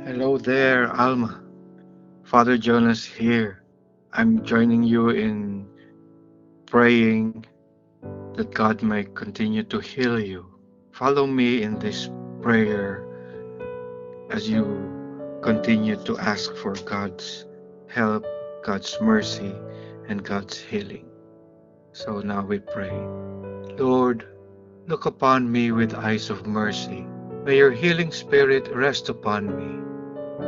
Hello there, Alma. Father Jonas here. I'm joining you in praying that God may continue to heal you. Follow me in this prayer as you continue to ask for God's help, God's mercy, and God's healing. So now we pray. Lord, look upon me with eyes of mercy. May your healing spirit rest upon me.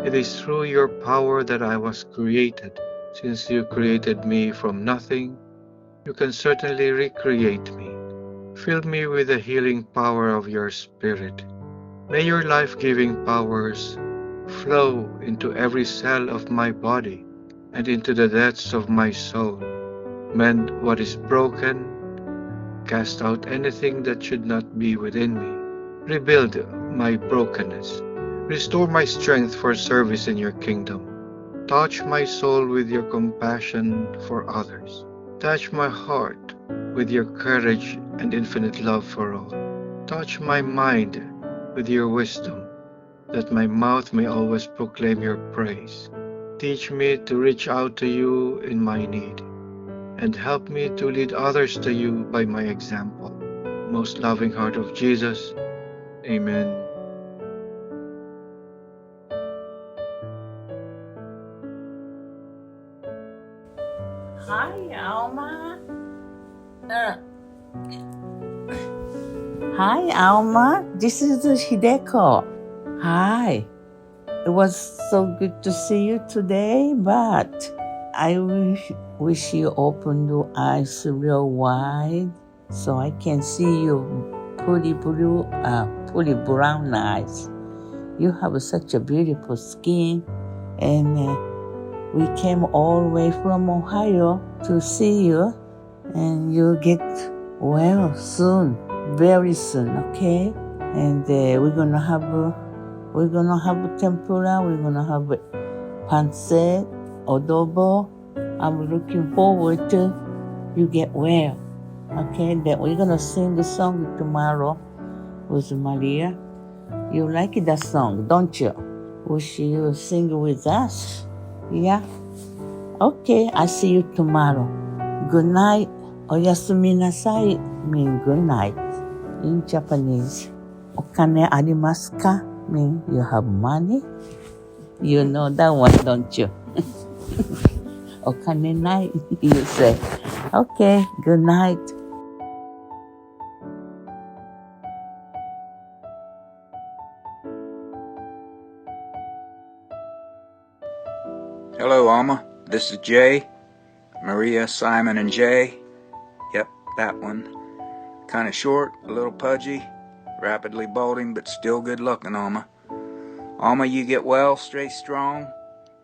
It is through your power that I was created. Since you created me from nothing, you can certainly recreate me. Fill me with the healing power of your Spirit. May your life-giving powers flow into every cell of my body and into the depths of my soul. Mend what is broken, cast out anything that should not be within me. Rebuild my brokenness. Restore my strength for service in your kingdom. Touch my soul with your compassion for others. Touch my heart with your courage and infinite love for all. Touch my mind with your wisdom, that my mouth may always proclaim your praise. Teach me to reach out to you in my need, and help me to lead others to you by my example. Most loving heart of Jesus. Amen. Hi, Alma. Uh, Hi, Alma. This is Hideko. Hi. It was so good to see you today, but I wish you open your eyes real wide so I can see your pretty brown eyes. You have such a beautiful skin, and we came all the way from Ohio to see you, and you'll get well soon, very soon, okay? And we're gonna have tempura, we're gonna have pancit, adobo. I'm looking forward to you get well, okay? Then we're gonna sing the song tomorrow with Maria. You like that song, don't you? Wish you sing with us. Yeah? Okay, I see you tomorrow. Good night. Oyasumi nasai mean good night in Japanese. Okane arimasu ka mean you have money. You know that one, don't you? Okane nai, you say. Okay, good night. Hello, Alma. This is Jay. Maria, Simon, and Jay. Yep, that one. Kind of short, a little pudgy, rapidly balding, but still good looking, Alma. Alma, you get well, stay strong,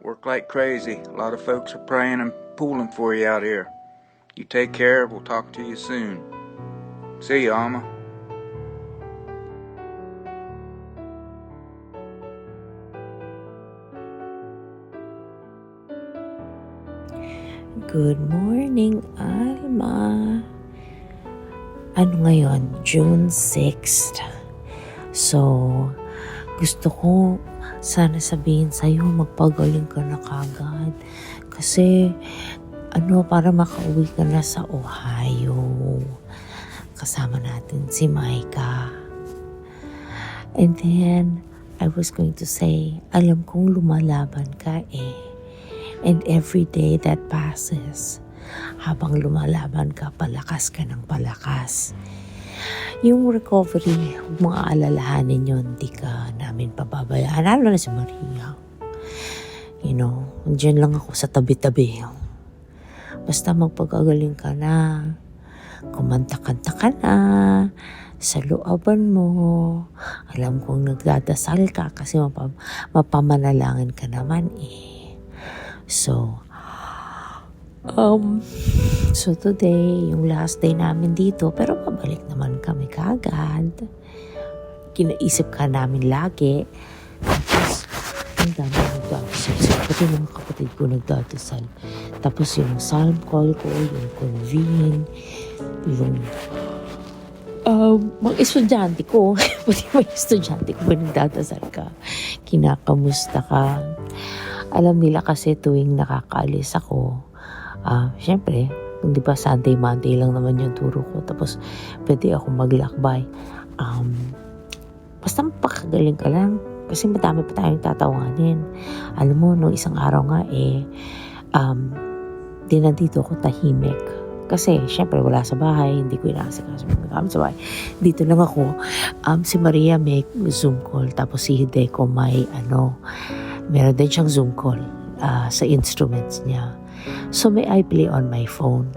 work like crazy. A lot of folks are praying and pulling for you out here. You take care. We'll talk to you soon. See you, Alma. Good morning, Alma. Ano ngayon? June 6th. So, gusto ko sana sabihin sa'yo, magpagaling ka na kagad. Kasi, para makauwi ka na sa Ohio. Kasama natin si Micah. And then, I was going to say, alam kong lumalaban ka eh. And every day that passes, habang lumalaban ka, palakas ka ng palakas. Yung recovery, mga alalahanin yun, hindi ka namin pababayaan. Lalo na si Maria. Diyan lang ako sa tabi-tabi. Basta magpagagaling ka na. Kumanta-kanta ka na. Sa looban mo. Alam kong nagdadasal ka kasi mapamanalangin ka naman eh. So today, yung last day namin dito, pero pabalik naman kami kaagad. Kinaisip ka namin lagi. Tapos, ang dami nagdadasal. Pati mga kapatid ko nagdadasal. Tapos yung psalm call ko, yung convene, yung Mga estudyante ko, pati mga estudyante ko ba nagdadasal ka? Kinakamusta ka? Alam nila kasi tuwing nakakaalis ako, syempre, di ba Sunday, Monday lang naman yung turo ko. Tapos, pwede ako maglakbay. Basta mapakagaling ka lang. Kasi madami pa tayong tatawanin. Alam mo, nung isang araw nga di nandito ako tahimik. Kasi, syempre, wala sa bahay. Hindi ko inaasikaso sa bahay. Dito lang ako. Si Maria may Zoom call. Tapos si Hideko may meron din siyang Zoom call sa instruments niya. So, may I play on my phone.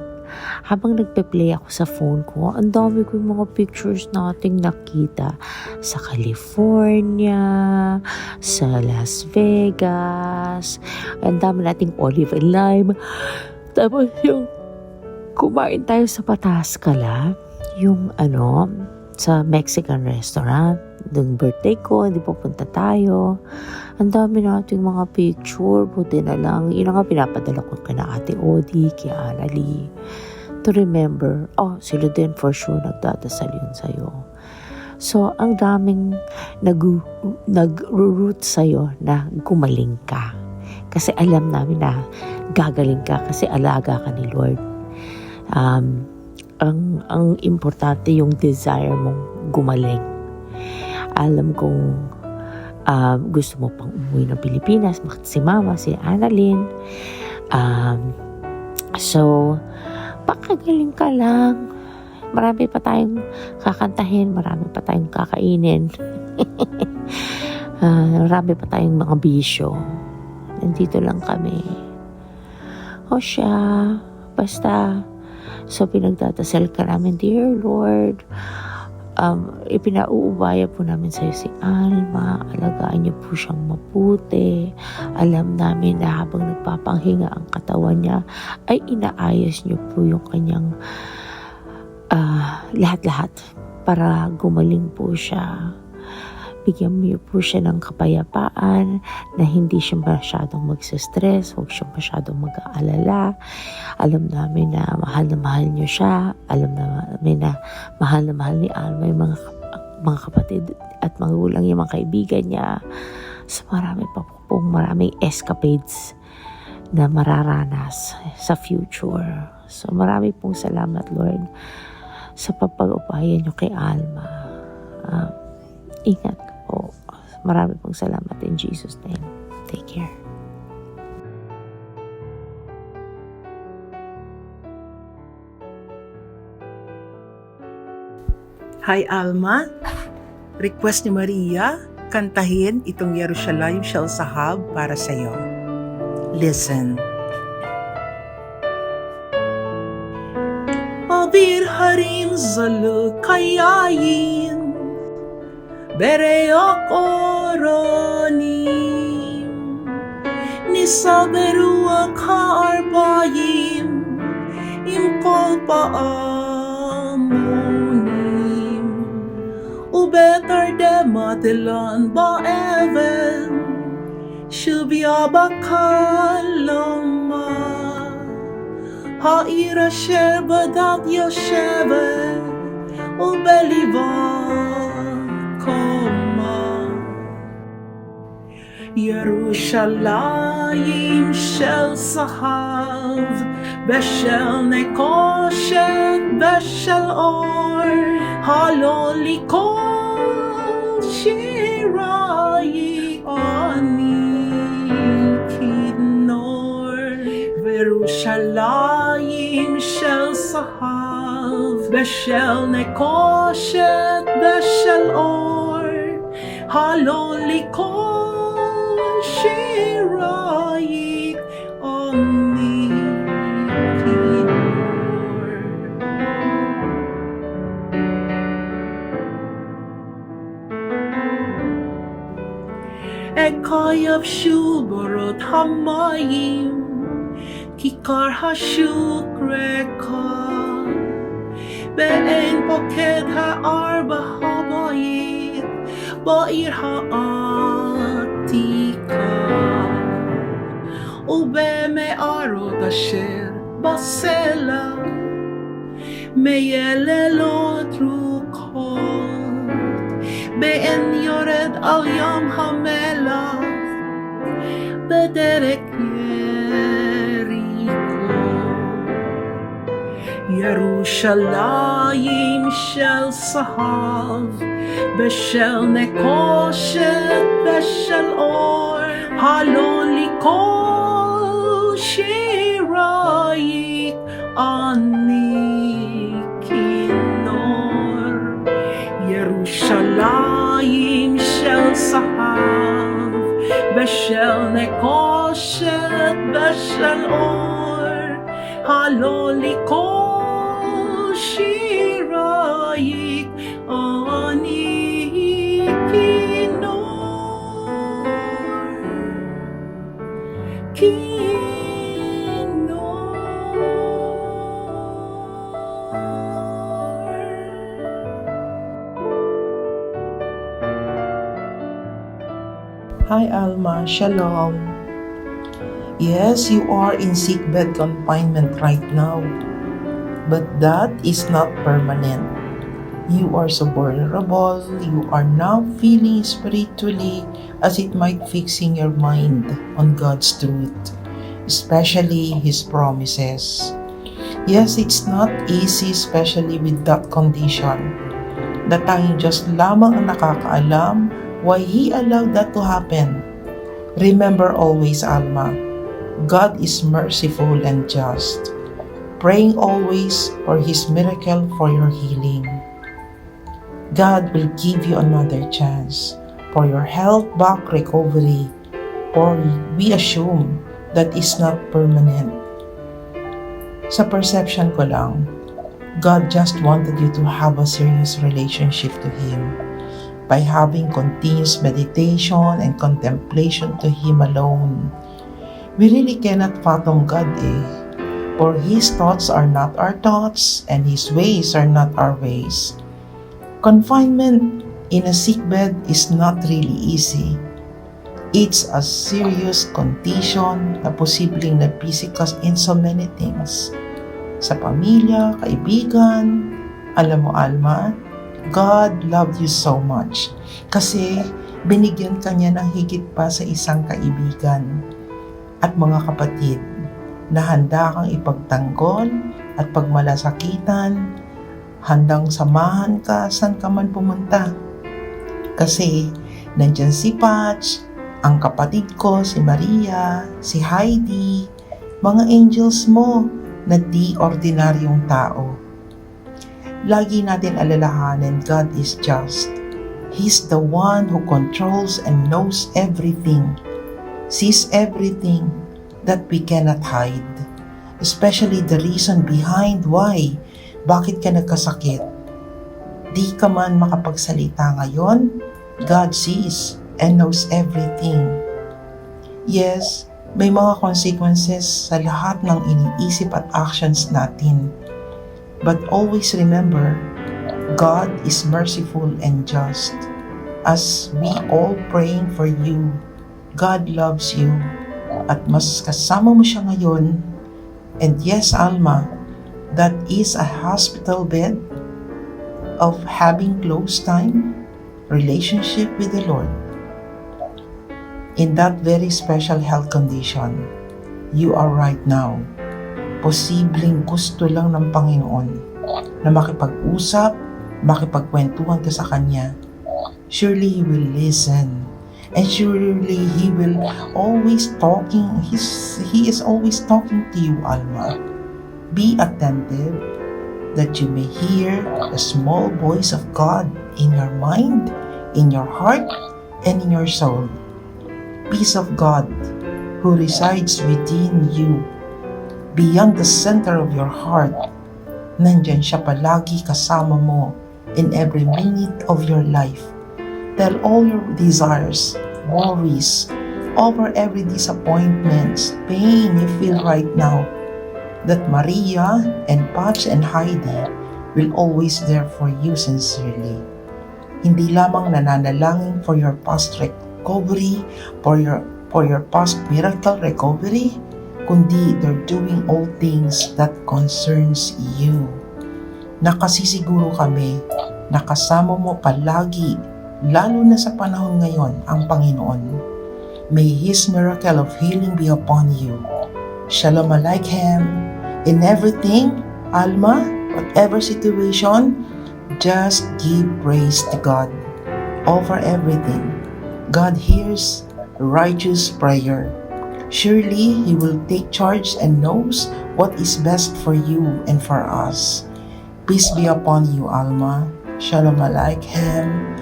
Habang nagpe-play ako sa phone ko, ang dami ko yung mga pictures nating nakita sa California, sa Las Vegas, ang dami nating olive and lime. Tapos yung kumain tayo sa Patascala, yung sa Mexican restaurant. Nung birthday ko, hindi pupunta tayo. Ang dami nating mga picture. Buti na lang. Yun nga pinapadala ko kay na Ate Odi, kay Annalie. To remember, sila din for sure nagdadasal yun sa'yo. So, ang daming nag-root sa'yo na gumaling ka. Kasi alam namin na gagaling ka kasi alaga ka ni Lord. Ang importante yung desire mong gumaling. Alam kong gusto mo pang umuwi ng Pilipinas, si Mama, si Annalyn. So, pakagaling ka lang. Marami pa tayong kakantahin, marami pa tayong kakainin. Marami pa tayong mga bisyo. Nandito lang kami. O siya, basta. So, pinagdadasal ka namin, dear Lord. Ipinauubaya po namin sa'yo si Alma. Alagaan niyo po siyang mabuti. Alam namin na habang nagpapanghinga ang katawan niya, ay inaayos niyo po yung kanyang lahat-lahat para gumaling po siya. Bigyan niyo po siya ng kapayapaan na hindi siya masyadong magsistress, huwag siya masyadong mag-aalala. Alam namin na mahal niyo siya. Alam namin na mahal ni Alma yung mga kapatid at mga gulang yung mga kaibigan niya. So marami pa pong maraming escapades na mararanas sa future. So marami pong salamat, Lord, sa pagpag-upaya niyo kay Alma. Ingat po. Marami pong salamat in Jesus' name. Take care. Hi Alma, request ni Maria, kantahin itong Jerusalem Shel Sahab para sa'yo. Listen. Abir harim zalı kayayin Bereyok oranim Nisaberua kaarbayim Imkol paamunim Ubetar de matilan ba even Shubya bakalama Ha'ira sherbadat yoshevet Ubeliva Yerushalayim shel sahav Beshel nekoshet Beshel or Halolikol Shirayi ani kidnor Yerushalayim shel sahav Beshel nekoshet Beshel or Halolikol Shirayik Omni Kidor Ekayav Shuborot Hamayim Kikar Hashukreka Be'en Poked Ha'arba Habayit Ba'ir Ha'atika Ube me'arot asher basela Me'yelelot ruka بأن يرد اليوم هملا بدرك يريكو يروشلايم شل صحاف بشل نقاشت بشل اور حالون لكل شرايك آنيكي نور يروشلايم شل صحاف بشل نقاشت بشل اور حالون لكل شرايك آنيكي نور Hi Alma, Shalom. Yes, you are in sickbed confinement right now, but that is not permanent. You are so vulnerable, you are now feeling spiritually as it might fixing your mind on God's truth, especially His promises. Yes, it's not easy, especially with that condition. Na tayong Diyos lamang ang nakakaalam why He allowed that to happen. Remember always, Alma, God is merciful and just. Praying always for His miracle for your healing. God will give you another chance for your health back recovery, for we assume that is not permanent. Sa perception ko lang, God just wanted you to have a serious relationship to Him by having continuous meditation and contemplation to Him alone. We really cannot fathom God for His thoughts are not our thoughts and His ways are not our ways. Confinement in a sickbed is not really easy. It's a serious condition na posibleng nagpisikas in so many things. Sa pamilya, kaibigan, alam mo Alma, God loved you so much kasi binigyan ka niya ng higit pa sa isang kaibigan at mga kapatid na handa kang ipagtanggol at pagmalasakitan, handang samahan ka saan ka man pumunta. Kasi nandyan si Patch, ang kapatid ko si Maria, si Heidi, mga angels mo na di ordinaryong tao. Lagi natin alalahanin, God is just. He's the one who controls and knows everything, sees everything that we cannot hide. Especially the reason behind why, bakit ka nagkasakit. Di ka man makapagsalita ngayon, God sees and knows everything. Yes, may mga consequences sa lahat ng iniisip at actions natin. But always remember, God is merciful and just. As we all praying for you, God loves you. At mas kasama mo siya ngayon. And yes, Alma, that is a hospital bed of having close time, relationship with the Lord. In that very special health condition, you are right now. Posibleng gusto lang ng Panginoon na makipag-usap, makipagkwentuhan ka sa Kanya. Surely He will listen. And surely He will always talking. He is always talking to you, Alma. Be attentive that you may hear the small voice of God in your mind, in your heart, and in your soul. Peace of God who resides within you, beyond the center of your heart. Nandyan siya palagi kasama mo in every minute of your life. Tell all your desires, worries, over every disappointments, pain you feel right now, that Maria and Patch and Heidi will always there for you sincerely. Hindi lamang nananalangin for your past recovery, for your past miracle recovery, kundi they're doing all things that concerns you. Nakasisiguro kami, nakasama mo palagi lalo na sa panahon ngayon ang Panginoon. May His miracle of healing be upon you. Shalom Aleichem. In everything, Alma, whatever situation, just give praise to God. Over everything. God hears righteous prayer. Surely He will take charge and knows what is best for you and for us. Peace be upon you, Alma. Shalom Aleichem.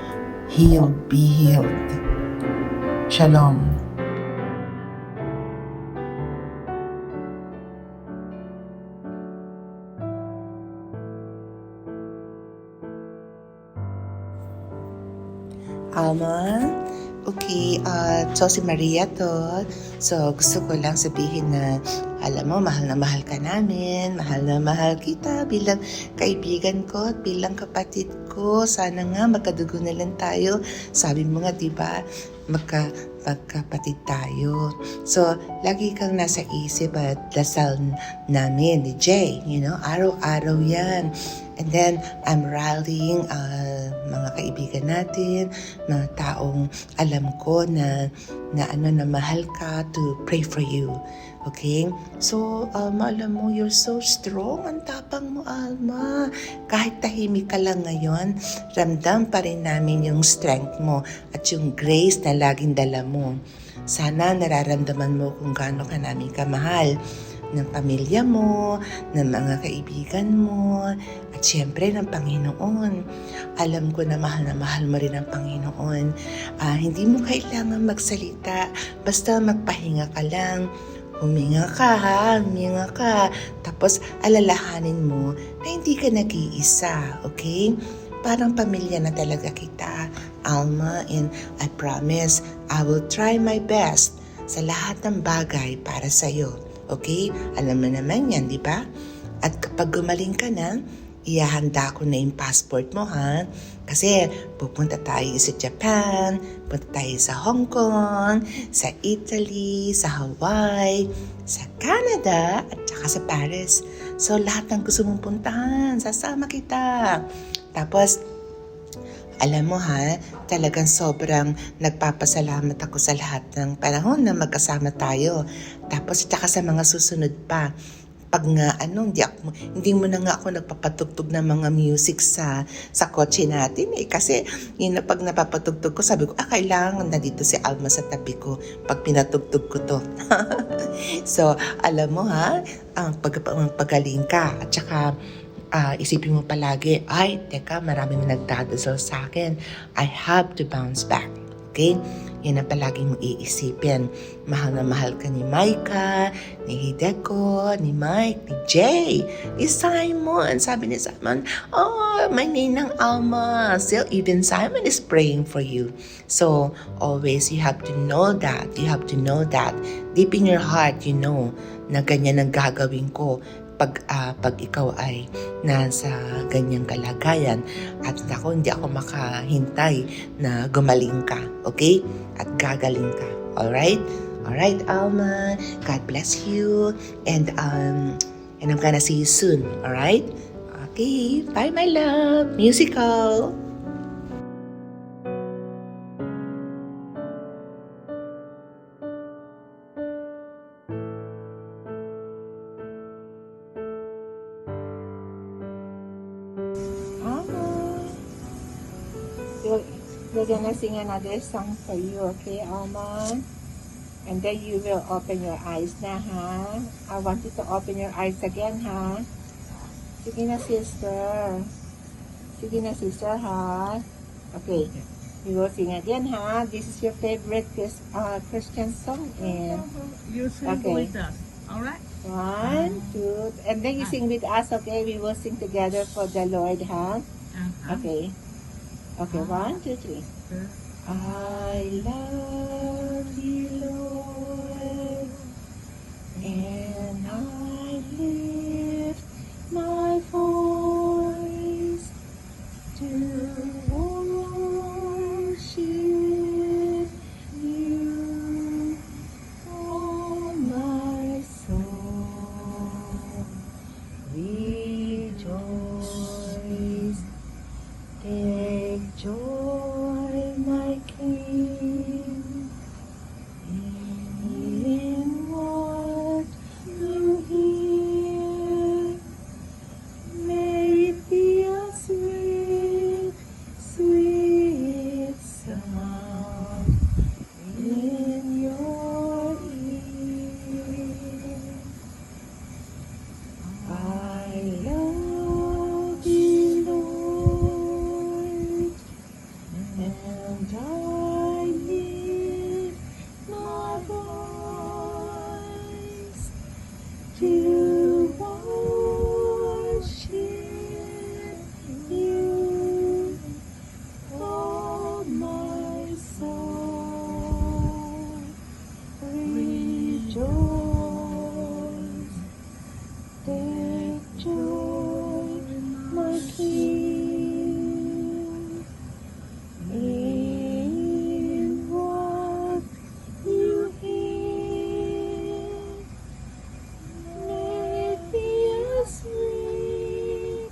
Healed, be healed. Shalom. Alma? Okay, so si Maria to. So, gusto ko lang sabihin na, alam mo, mahal na mahal ka namin, mahal na mahal kita bilang kaibigan ko at bilang kapatid ko. Sana nga magkadugo na lang tayo. Sabi mo nga, di ba, magkapatid tayo. So, lagi kang nasa isip at dasal namin ni Jay, araw-araw yan. And then, I'm rallying mga kaibigan natin, mga taong alam ko na mahal ka to pray for you. Okay? So, Alma, alam mo, you're so strong. Ang tapang mo, Alma. Kahit tahimik ka lang ngayon, ramdam pa rin namin yung strength mo at yung grace na laging dala mo. Sana nararamdaman mo kung gaano ka namin kamahal ng pamilya mo, ng mga kaibigan mo, at syempre ng Panginoon. Alam ko na mahal mo rin ang Panginoon. Hindi mo kailangan magsalita, basta magpahinga ka lang. Huminga ka. Tapos alalahanin mo na hindi ka nag-iisa, okay? Parang pamilya na talaga kita, Alma, and I promise I will try my best sa lahat ng bagay para sa'yo. Okay? Alam mo naman yan, di ba? At kapag gumaling ka na, ihahanda ko na yung passport mo, ha? Kasi pupunta tayo sa Japan, pupunta tayo sa Hong Kong, sa Italy, sa Hawaii, sa Canada, at saka sa Paris. So, lahat ng gusto mong puntahan, sasama kita. Tapos, alam mo ha, talagang sobrang nagpapasalamat ako sa lahat ng panahon na magkasama tayo. Tapos tsaka sa mga susunod pa. Pag nga hindi mo na nga ako nagpapatugtog ng mga music sa kotse natin eh. Kasi yun na pag napapatugtog ko, sabi ko, kailangan na dito si Alma sa tabi ko pag pinatugtog ko to. So, alam mo ha, ang pagaling ka at saka isipin mo palagi, teka, maraming nagdadasal sa akin. I have to bounce back. Okay? Yan ang palagi mong iisipin. Mahal na mahal ka ni Micah, ni Hideko, ni Mike, ni Jay, ni Simon. Sabi ni Simon, my ninang Alma. So, even Simon is praying for you. So, always you have to know that. You have to know that. Deep in your heart, you know na ganyan ang gagawin ko pag ikaw ay nasa ganyang kalagayan at hindi ako makahintay na gumaling ka, okay? At gagaling ka, alright? Alright, Alma, God bless you, and I'm gonna see you soon, alright? Okay, bye my love, musical! We're gonna sing another song for you, okay, Alma? And then you will open your eyes na, ha? I want you to open your eyes again, ha? Sige na, sister. Sige na, sister, ha? Okay. We will sing again, ha? This is your favorite Christian song, and You sing with us, alright? 1, 2, and then you sing with us, okay? We will sing together for the Lord, ha? Okay. Okay, 1, 2, 3. I love you, Lord, and I lift my voice to worship you, oh my soul. Rejoice, take joy in what you hear. May it be a sweet, sweet sound in your ear. I love you, Lord, and I lift my voice to worship you, oh my soul. Rejoice, take joy, my King, in what you hear. May it be a sweet,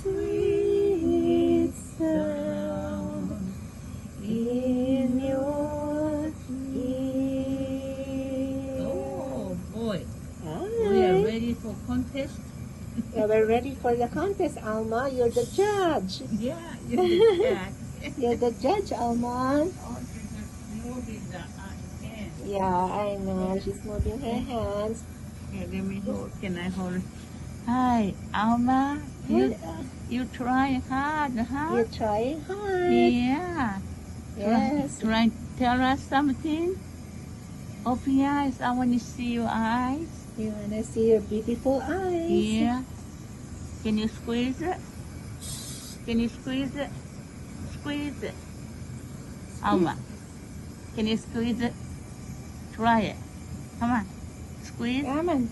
sweet sound in your ear. Oh boy, All we are right. ready for contest. Yeah, we're ready for the contest, Alma. You're the judge. Yeah, you did that. You're the judge, Alma. Oh, she's just moving the hand. Yeah, I know. She's moving her hands. Here, let me hold. Can I hold? Hi, Alma. You try hard, huh? You're trying hard. Yeah. Yes. Try tell us something. Open your eyes. I want to see your eyes. You want to see your beautiful eyes? Yeah. Can you squeeze it? Can you squeeze it? Squeeze it. Alma, can you squeeze it? Try it. Come on. Squeeze. Come on.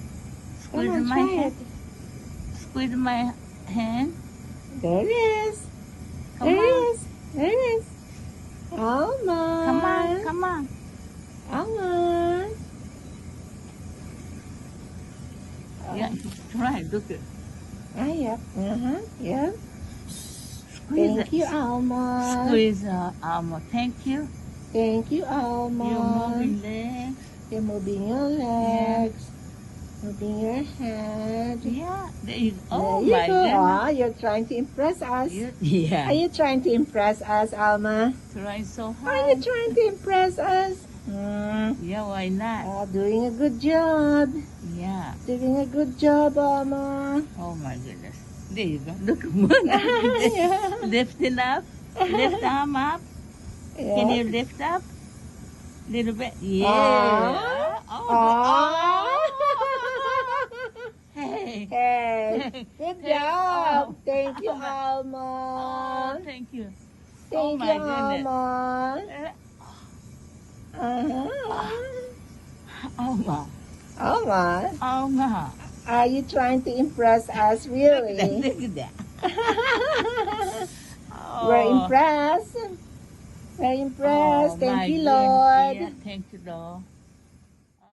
Squeeze Come on, my try hand. it. Squeeze my hand. There it is. Come There on. it is. There it is. Alma. Come on. Come on. Alma. Yeah. Try. Look it. Ah, yep. Uh-huh. Yep. Squeeze Thank it. you, Alma. Squeeze Alma. Thank you. Thank you, Alma. You're moving legs. You're moving your legs. Moving your head. Yeah. There you go. Oh There my you go. goodness. Ah, you're trying to impress us. Are Yeah. you trying to impress us, Alma? Trying so Are you hard. trying to impress us? Yeah. Why not? Doing a good job. Yeah. Doing a good job, Alma. Oh my goodness. There you go. Look, Moon. Yeah. Lifting up. Lift arm up. Can Yeah. you lift up? Little bit. Yeah. Ah. Ah. Hey. Hey, good Hey. job. Oh. Thank you, Oh, Alma. thank you. Thank my you, goodness. Alma. Uh-huh. Alma. Alma, Alma. are you trying to impress us, really? Look at that. We're Oh. impressed. We're impressed. Oh, my Thank you, goodness. Lord. Yeah, thank you, Lord.